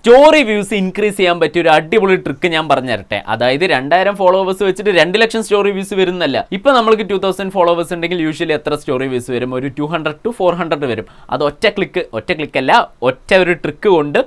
Story views increase ചെയ്യാൻ പറ്റിയ ഒരു അടിപൊളി ട്രിക്ക് ഞാൻ പറഞ്ഞു തരട്ടെ. അതായത് 2000 ഫോളോവേഴ്സ് വെച്ചിട്ട് 2 ലക്ഷം സ്റ്റോറി വ്യൂസ് വരുന്നല്ല. ഇപ്പൊ നമ്മൾക്ക് 2000 ഫോളോവേഴ്സ് ഉണ്ടെങ്കിൽ യൂഷ്വലി എത്ര സ്റ്റോറി വ്യൂസ് വരും? ഒരു 200 to 400 വരും. അത് ഒറ്റ ക്ലിക്ക് അല്ല, ഒറ്റ ഒരു ട്രിക്ക് കൊണ്ട്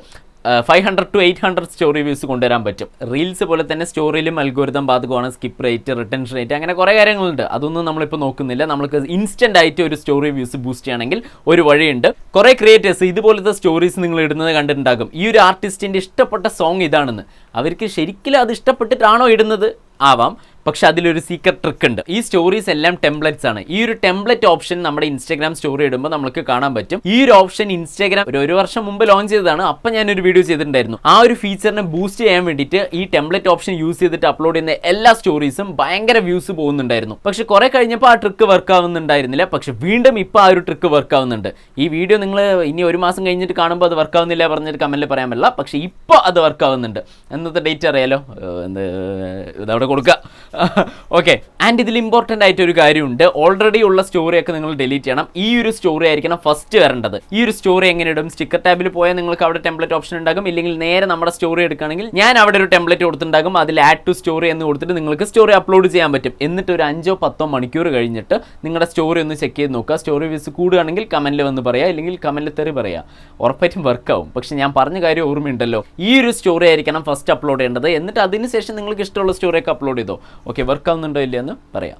500 to 800 സ്റ്റോറി വ്യൂസ് കൊണ്ടുവരാൻ പറ്റും. റീൽസ് പോലെ തന്നെ സ്റ്റോറിയിലും അൽഗോരിതം ബാധകമാണ്. സ്കിപ്പ് റേറ്റ്, റിട്ടൻഷൻ റേറ്റ്, അങ്ങനെ കുറേ കാര്യങ്ങളുണ്ട്. അതൊന്നും നമ്മളിപ്പോൾ നോക്കുന്നില്ല. നമുക്ക് ഇൻസ്റ്റന്റ് ആയിട്ട് ഒരു സ്റ്റോറി വ്യൂസ് ബൂസ്റ്റ് ചെയ്യണമെങ്കിൽ ഒരു വഴിയുണ്ട്. കുറേ ക്രിയേറ്റേഴ്സ് ഇതുപോലത്തെ സ്റ്റോറീസ് നിങ്ങൾ ഇടുന്നത് കണ്ടിട്ടുണ്ടാകും. ഈ ഒരു ആർട്ടിസ്റ്റിൻ്റെ ഇഷ്ടപ്പെട്ട സോങ് ഇതാണെന്ന്. അവർക്ക് ശരിക്കും അത് ഇഷ്ടപ്പെട്ടിട്ടാണോ ഇടുന്നത് ആവാം, പക്ഷെ അതിലൊരു സീക്രട്ട് ട്രിക്ക് ഉണ്ട്. ഈ സ്റ്റോറീസ് എല്ലാം ടെംപ്ലേറ്റ്സ് ആണ്. ഈ ഒരു ടെംപ്ലേറ്റ് ഓപ്ഷൻ നമ്മുടെ ഇൻസ്റ്റാഗ്രാം സ്റ്റോറി ഇടുമ്പോൾ നമുക്ക് കാണാൻ പറ്റും. ഈ ഒരു ഓപ്ഷൻ ഇൻസ്റ്റാഗ്രാം ഒരു വർഷം മുമ്പ് ലോഞ്ച് ചെയ്തതാണ്. അപ്പം ഞാനൊരു വീഡിയോ ചെയ്തിട്ടുണ്ടായിരുന്നു. ആ ഒരു ഫീച്ചറിനെ ബൂസ്റ്റ് ചെയ്യാൻ വേണ്ടിയിട്ട് ഈ ടെംപ്ലേറ്റ് ഓപ്ഷൻ യൂസ് ചെയ്തിട്ട് അപ്ലോഡ് ചെയ്യുന്ന എല്ലാ സ്റ്റോറീസും ഭയങ്കര വ്യൂസ് പോകുന്നുണ്ടായിരുന്നു. പക്ഷെ കുറെ കഴിഞ്ഞപ്പോൾ ആ ട്രിക്ക് വർക്ക് ആവുന്നുണ്ടായിരുന്നില്ല. പക്ഷെ വീണ്ടും ഇപ്പോൾ ആ ഒരു ട്രിക്ക് വർക്ക് ആവുന്നുണ്ട്. ഈ വീഡിയോ നിങ്ങൾ ഇനി ഒരു മാസം കഴിഞ്ഞിട്ട് കാണുമ്പോൾ അത് വർക്ക് ആവുന്നില്ല പറഞ്ഞിട്ട് കമന്റിൽ പറയാൻ പറ്റില്ല. പക്ഷെ ഇപ്പോൾ അത് വർക്ക് ആവുന്നുണ്ട്. എന്നത്തെ ഡേറ്റ് അറിയാലോ, ഇതവിടെ കൊടുക്കുക. ഓക്കെ, ആൻഡ് ഇതിൽ ഇമ്പോർട്ടൻ്റ് ആയിട്ട് ഒരു കാര്യമുണ്ട്. ഓൾറെഡി ഉള്ള സ്റ്റോറിയൊക്കെ നിങ്ങൾ ഡിലീറ്റ് ചെയ്യണം. ഈ ഒരു സ്റ്റോറി ആയിരിക്കണം ഫസ്റ്റ് വരേണ്ടത്. ഈ ഒരു സ്റ്റോറി എങ്ങനെ ഇടും? സ്റ്റിക്കർ ടാബിൽ പോയാൽ നിങ്ങൾക്ക് അവിടെ ടെംപ്ലേറ്റ് ഓപ്ഷൻ ഉണ്ടാകും. ഇല്ലെങ്കിൽ നേരെ നമ്മുടെ സ്റ്റോറി എടുക്കുകയാണെങ്കിൽ ഞാൻ അവിടെ ഒരു ടെംപ്ലേറ്റ് കൊടുത്തിട്ടുണ്ടാകും. അതിൽ ആഡ് ടു സ്റ്റോറി എന്ന് കൊടുത്തിട്ട് നിങ്ങൾക്ക് സ്റ്റോറി അപ്ലോഡ് ചെയ്യാൻ പറ്റും. എന്നിട്ട് ഒരു 5-10 മണിക്കൂർ കഴിഞ്ഞിട്ട് നിങ്ങളുടെ സ്റ്റോറി ഒന്ന് ചെക്ക് ചെയ്ത് നോക്കുക. സ്റ്റോറി വ്യൂസ് കൂടുകയാണെങ്കിൽ കമന്റിൽ വന്ന് പറയുക, ഇല്ലെങ്കിൽ കമന്റിൽ തെറി പറയുക. ഉറപ്പായിട്ടും വർക്കാവും. പക്ഷെ ഞാൻ പറഞ്ഞ കാര്യം ഓർമ്മയുണ്ടല്ലോ, ഈ ഒരു സ്റ്റോറി ആയിരിക്കണം ഫസ്റ്റ് അപ്ലോഡ് ചെയ്യേണ്ടത്. എന്നിട്ട് അതിനുശേഷം നിങ്ങൾക്ക് ഇഷ്ടമുള്ള സ്റ്റോറിയൊക്കെ അപ്ലോഡ് ചെയ്തോ. ഓക്കെ, വർക്കാവുന്നുണ്ടോ ഇല്ലയെന്ന് പറയാം.